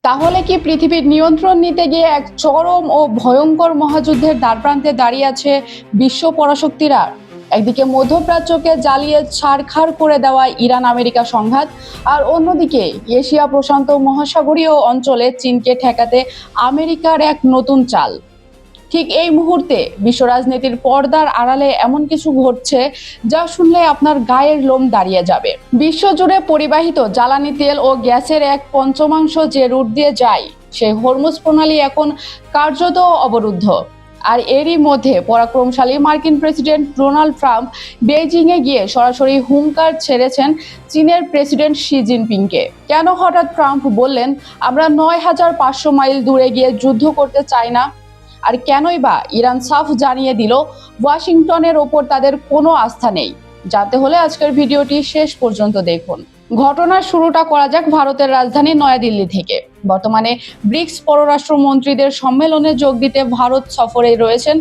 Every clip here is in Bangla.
তাহলে কি পৃথিবীর নিয়ন্ত্রণ নিতে গিয়ে এক চরম ও ভয়ঙ্কর মহাযুদ্ধের দ্বারপ্রান্তে দাঁড়িয়ে আছে বিশ্ব পরাশক্তিরা? একদিকে মধ্যপ্রাচ্যকে জ্বালিয়ে ছারখার করে দেওয়া ইরান আমেরিকা সংঘাত, আর অন্যদিকে এশিয়া প্রশান্ত মহাসাগরীয় অঞ্চলে চীনকে ঠেকাতে আমেরিকার এক নতুন চাল। ঠিক এই মুহূর্তে বিশ্ব রাজনীতির পর্দার আড়ালে এমন কিছু ঘটছে যা শুনলে আপনার গায়ের লোম দাঁড়িয়ে যাবে। বিশ্বজুড়ে পরিবাহিত জ্বালানি তেল ও গ্যাসের এক পঞ্চমাংশ যে রুট দিয়ে যায়, সেই হরমুজ প্রণালী এখন কার্যত অবরুদ্ধ। আর এরই মধ্যে পরাক্রমশালী মার্কিন প্রেসিডেন্ট ডোনাল্ড ট্রাম্প বেইজিংয়ে গিয়ে সরাসরি হুঙ্কার ছেড়েছেন চীনের প্রেসিডেন্ট শি জিনপিংকে। কেন হঠাৎ ট্রাম্প বললেন আমরা ৯,৫০০ মাইল দূরে গিয়ে যুদ্ধ করতে চাই না? আর কেনই বা ইরান সাফ জানিয়ে দিল ওয়াশিংটনের ওপর তাদের কোনো আস্থা নেই? জানতে হলে আজকের ভিডিওটি শেষ পর্যন্ত দেখুন। ঘটনার শুরুটা করা যাক ভারতের রাজধানী নয়াদিল্লি থেকে। বর্তমানে ব্রিক্স পররাষ্ট্র মন্ত্রীদের সম্মেলনে যোগ দিতে ভারত সফরে রয়েছেন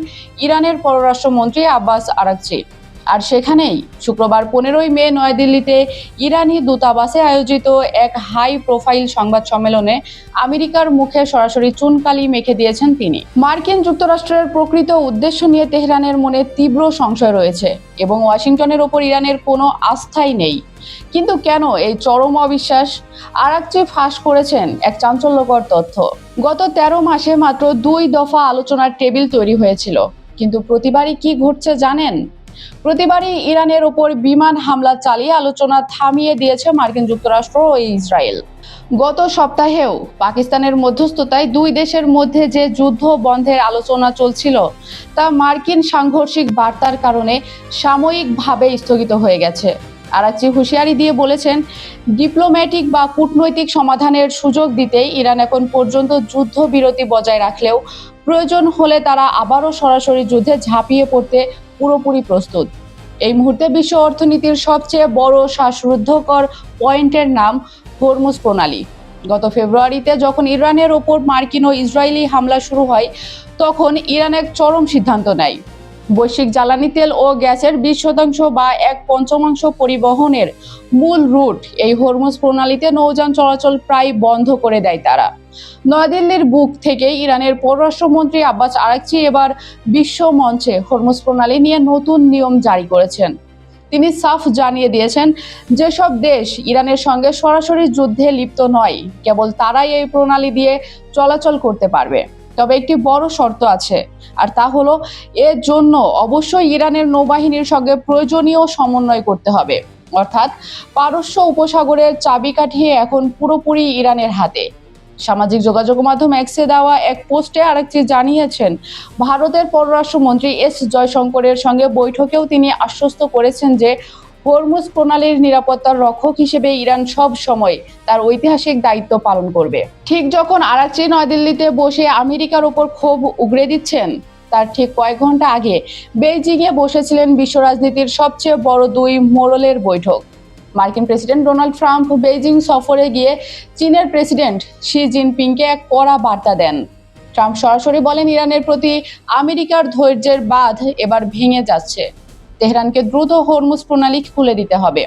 ইরানের পররাষ্ট্রমন্ত্রী আব্বাস আরাকচি। আর সেখানেই শুক্রবার 15ই মে নয়াদিল্লিতে ইরানি দূতাবাসে আয়োজিত এক হাই প্রোফাইল সংবাদ সম্মেলনে আমেরিকার মুখে সরাসরি চুনকালি মেখে দিয়েছেন তিনি। মার্কিন যুক্তরাষ্ট্রের প্রকৃত উদ্দেশ্য নিয়ে তেহরানের মনে তীব্র সংশয় রয়েছে এবং ওয়াশিংটনের ওপর ইরানের কোনো আস্থাই নেই। কিন্তু কেন এই চরম অবিশ্বাস? আরাকচি ফাঁস করেছেন এক চাঞ্চল্যকর তথ্য। গত 13 মাসে মাত্র 2 দফা আলোচনার টেবিল তৈরি হয়েছিল, কিন্তু প্রতিবারই কি ঘটছে জানেন? প্রতিবারই ইরানের ওপর বিমান হামলা চালিয়ে আলোচনা থামিয়ে দিয়েছে মার্কিন যুক্তরাষ্ট্র ও ইসরায়েল। গত সপ্তাহেও পাকিস্তানের মধ্যস্থতায় দুই দেশের মধ্যে যে যুদ্ধ বন্ধের আলোচনা চলছিল, তা মার্কিন সাংঘর্ষিক বার্তার কারণে সাময়িকভাবে স্থগিত হয়ে গেছে। আরাকচি হুঁশিয়ারি দিয়ে বলেছেন, ডিপ্লোম্যাটিক বা কূটনৈতিক সমাধানের সুযোগ দিতেই ইরান এখন পর্যন্ত যুদ্ধবিরতি বজায় রাখলেও প্রয়োজন হলে তারা আবারও সরাসরি যুদ্ধে ঝাঁপিয়ে পড়তে পুরোপুরি প্রস্তুত। এই মুহূর্তে বিশ্ব অর্থনীতির সবচেয়ে বড় শ্বাসরুদ্ধকর পয়েন্টের নাম হরমুজ প্রণালী। গত ফেব্রুয়ারিতে যখন ইরানের ওপর মার্কিন ও ইসরায়েলি হামলা শুরু হয়, তখন ইরান এক চরম সিদ্ধান্ত নেয়। বৈশ্বিক জ্বালানি তেল ও গ্যাসের 20% বা 1/5 পরিবহনের মূল রুট এই হরমুজ প্রণালীতে নৌযান চলাচল প্রায় বন্ধ করে দেয় তারা। নয়াদিল্লির বুক থেকে ইরানের পররাষ্ট্রমন্ত্রী আব্বাস আরাকচি এবার বিশ্ব মঞ্চে হরমুজ প্রণালী নিয়ে নতুন নিয়ম জারি করেছেন। তিনি সাফ জানিয়ে দিয়েছেন, যেসব দেশ ইরানের সঙ্গে সরাসরি যুদ্ধে লিপ্ত নয়, কেবল তারাই এই প্রণালী দিয়ে চলাচল করতে পারবে। তবে একটি বড় শর্ত আছে, আর তা হলো এর জন্য অবশ্যই ইরানের নৌবাহিনীর সঙ্গে প্রয়োজনীয় সমন্বয় করতে হবে। অর্থাৎ পারস্য উপসাগরের চাবিকাঠি এখন পুরোপুরি ইরানের হাতে। সামাজিক যোগাযোগ মাধ্যম এক্সে দেওয়া এক পোস্টে আরাকচি জানিয়েছেন, ভারতের পররাষ্ট্রমন্ত্রী এস জয়শঙ্করের সঙ্গে বৈঠকেও তিনি আশ্বস্ত করেছেন যে হরমুজ প্রণালীর নিরাপত্তার রক্ষক হিসেবে ইরান সব সময় তার ঐতিহাসিক দায়িত্ব পালন করবে। ঠিক যখন আরাকচি নয়াদিল্লিতে বসে আমেরিকার ওপর ক্ষোভ উগরে দিচ্ছেন, তার ঠিক কয়েক ঘন্টা আগে বেইজিংয়ে বসেছিলেন বিশ্ব রাজনীতির সবচেয়ে বড় দুই মোড়লের বৈঠক। মার্কিন প্রেসিডেন্ট ডোনাল্ড ট্রাম্প বেইজিং সফরে গিয়ে চীনের প্রেসিডেন্ট শি জিনপিংকে এক কড়া বার্তা দেন। ট্রাম্প সরাসরি বলেন, ইরানের প্রতি আমেরিকার ধৈর্যের বাঁধ এবার ভেঙে যাচ্ছে। তেহরানকে দ্রুত হরমুজ প্রণালী খুলে দিতে হবে।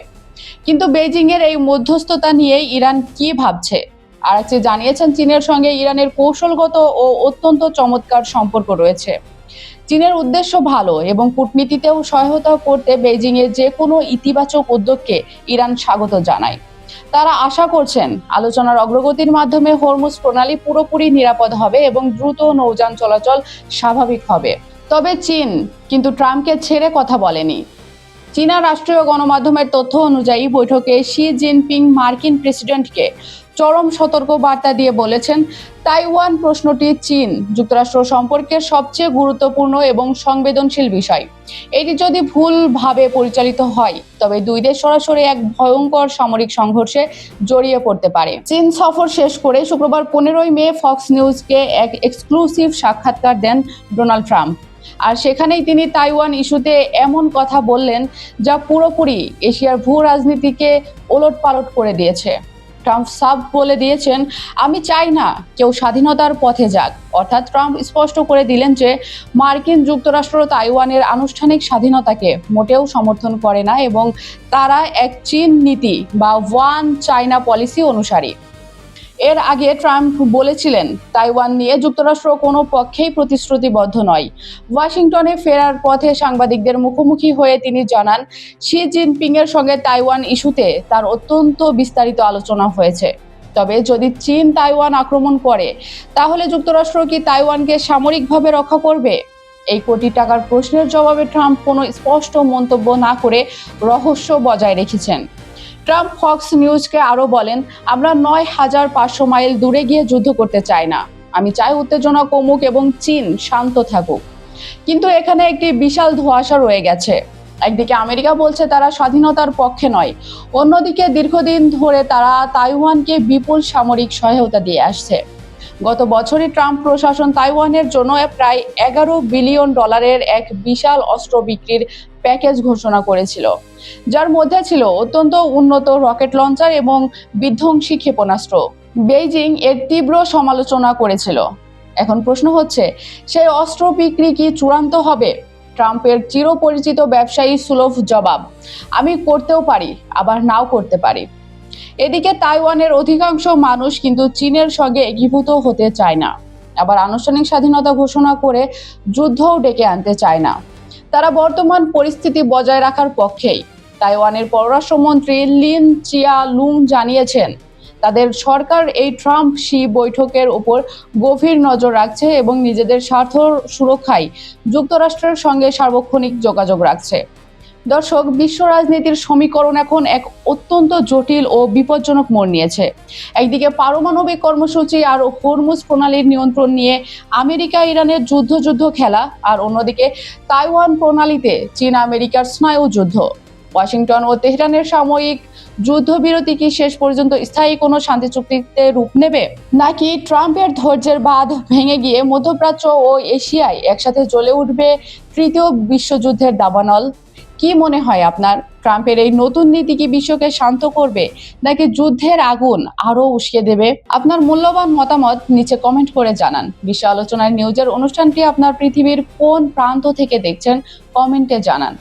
কিন্তু বেইজিংয়ের এই মধ্যস্থতা নিয়ে ইরান কি ভাবছে? আরাকচি জানিয়েছেন, চীনের সঙ্গে ইরানের কৌশলগত ও অত্যন্ত চমৎকার সম্পর্ক রয়েছে। চীনের উদ্দেশ্য ভালো এবং কূটনীতিতেও সহায়তা করতে বেইজিংয়ের যে কোনো ইতিবাচক উদ্যোগকে ইরান স্বাগত জানায়। তারা আশা করছেন আলোচনার অগ্রগতির মাধ্যমে হরমুজ প্রণালী পুরোপুরি নিরাপদ হবে এবং দ্রুত নৌযান চলাচল স্বাভাবিক হবে। তবে চীন কিন্তু ট্রাম্পকে ছেড়ে কথা বলেনি। চীনা রাষ্ট্রীয় গণমাধ্যমের তথ্য অনুযায়ী বৈঠকে শি জিনপিং মার্কিন প্রেসিডেন্টকে চরম সতর্ক বার্তা দিয়ে বলেছেন, তাইওয়ান প্রশ্নটি চীন যুক্তরাষ্ট্র সম্পর্কের সবচেয়ে গুরুত্বপূর্ণ এবং সংবেদনশীল বিষয়। এটি যদি ভুলভাবে পরিচালিত হয়, তবে দুই দেশ সরাসরি এক ভয়ঙ্কর সামরিক সংঘর্ষে জড়িয়ে পড়তে পারে। চীন সফর শেষ করে শুক্রবার 15ই মে ফক্স নিউজকে এক এক্সক্লুসিভ সাক্ষাৎকার দেন ডোনাল্ড ট্রাম্প। আর সেখানেই তিনি তাইওয়ান ইস্যুতে এমন কথা বললেন যা পুরোপুরি এশিয়ার ভূ রাজনীতিকে ওলটপালট করে দিয়েছে। ট্রাম্প সাফ বলে দিয়েছেন, আমি চাই না কেউ স্বাধীনতার পথে যাক। অর্থাৎ ট্রাম্প স্পষ্ট করে দিলেন যে মার্কিন যুক্তরাষ্ট্র তাইওয়ানের আনুষ্ঠানিক স্বাধীনতাকে মোটেও সমর্থন করে না এবং তারা এক চীন নীতি বা ওয়ান চায়না পলিসি অনুসারী। এর আগে ট্রাম্প বলেছিলেন, তাইওয়ান নিয়ে যুক্তরাষ্ট্র কোনো পক্ষেই প্রতিশ্রুতিবদ্ধ নয়। ওয়াশিংটনে ফেরার পথে সাংবাদিকদের মুখোমুখি হয়ে তিনি জানান, শি জিনপিং এর সঙ্গে তাইওয়ান ইস্যুতে তার অত্যন্ত বিস্তারিত আলোচনা হয়েছে। তবে যদি চীন তাইওয়ান আক্রমণ করে, তাহলে যুক্তরাষ্ট্র কি তাইওয়ানকে সামরিকভাবে রক্ষা করবে? এই কোটি টাকার প্রশ্নের জবাবে ট্রাম্প কোনো স্পষ্ট মন্তব্য না করে রহস্য বজায় রেখেছেন। ট্রাম্প ফক্স নিউজকে আরো বলেন, আমরা ৯,৫০০ মাইল দূরে গিয়ে যুদ্ধ করতে চাই না। আমি চাই উত্তেজনা কমুক এবং চীন শান্ত থাকুক। কিন্তু এখানে একটি বিশাল ধোঁয়াশা রয়ে গেছে। একদিকে আমেরিকা বলছে তারা স্বাধীনতার পক্ষে নয়, অন্যদিকে দীর্ঘদিন ধরে তারা তাইওয়ানকে বিপুল সামরিক সহায়তা দিয়ে আসছে। গত বছরই ট্রাম্প প্রশাসন তাইওয়ানের জন্য প্রায় $11 বিলিয়ন এক বিশাল অস্ত্র বিক্রির প্যাকেজ ঘোষণা করেছিল, যার মধ্যে ছিল অত্যন্ত উন্নত রকেট লঞ্চার এবং বিধ্বংসী ক্ষেপণাস্ত্র। বেইজিং এর তীব্র সমালোচনা করেছিল। এখন প্রশ্ন হচ্ছে, সেই অস্ত্র বিক্রি কি চূড়ান্ত হবে? ট্রাম্পের চিরপরিচিত ব্যবসায়ী সুলভ জবাব, আমি করতেও পারি, আবার নাও করতে পারি। এদিকে তাইওয়ানের অধিকাংশ মানুষ কিন্তু চীনের সঙ্গে একীভূত হতে চায় না, আবার আনুষ্ঠানিক স্বাধীনতা ঘোষণা করে যুদ্ধও ডেকে আনতে চায় না। তারা বর্তমান পরিস্থিতি বজায় রাখার পক্ষেই। তাইওয়ানের পররাষ্ট্রমন্ত্রী লিন চিয়া লুং জানিয়েছেন, তাদের সরকার এই ট্রাম্প শি বৈঠকের উপর গভীর নজর রাখছে এবং নিজেদের স্বার্থ সুরক্ষায় যুক্তরাষ্ট্রের সঙ্গে সার্বক্ষণিক যোগাযোগ রাখছে। দর্শক, বিশ্ব রাজনীতির সমীকরণ এখন এক অত্যন্ত জটিল ও বিপজ্জনক মোড় নিয়েছে। একদিকে পারমাণবিক কর্মসূচি আর হরমুজ প্রণালীর নিয়ন্ত্রণ নিয়ে আমেরিকা ইরানের যুদ্ধ খেলা, আর অন্যদিকে তাইওয়ান প্রণালীতে চীন আমেরিকার স্নায়ু যুদ্ধ। ওয়াশিংটন ও তেহরানের সাময়িক যুদ্ধবিরতি কি শেষ পর্যন্ত স্থায়ী কোনো শান্তি চুক্তিতে রূপ নেবে, নাকি ট্রাম্পের ধৈর্যের বাঁধ ভেঙে গিয়ে মধ্যপ্রাচ্য ও এশিয়ায় একসাথে জ্বলে উঠবে তৃতীয় বিশ্বযুদ্ধের দাবানল? কি মনে হয় আপনার? ট্রাম্পের এই নতুন নীতি কি বিশ্বকে শান্ত করবে, নাকি যুদ্ধের আগুন আরো উস্কে দেবে? আপনার মূল্যবান মতামত নিচে কমেন্ট করে জানান। বিশ্ব আলোচনার নিউজের অনুষ্ঠানটি আপনার পৃথিবীর কোন প্রান্ত থেকে দেখছেন, কমেন্টে জানান।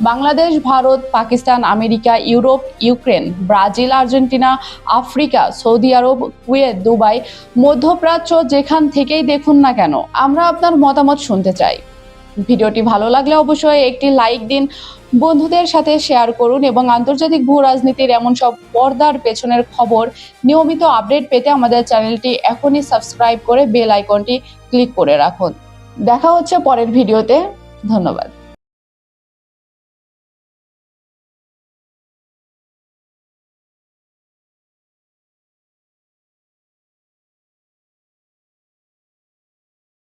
Bangladesh, Bharat, Pakistan, America, Europe, Ukraine, Brazil, Argentina, Africa, Saudi Arab, Kuwait, Dubai, মধ্যপ্রাচ্য, যেখান থেকেই দেখুন না কেন, আমরা আপনার মতামত শুনতে চাই। ভিডিওটি ভালো লাগলে অবশ্যই একটি লাইক দিন, বন্ধুদের সাথে শেয়ার করুন এবং আন্তর্জাতিক ভূ রাজনীতির এমন সব পর্দার পেছনের খবর নিয়মিত আপডেট পেতে আমাদের চ্যানেলটি এখনই সাবস্ক্রাইব করে বেল আইকনটি ক্লিক করে রাখুন। দেখা হচ্ছে পরের ভিডিওতে। ধন্যবাদ।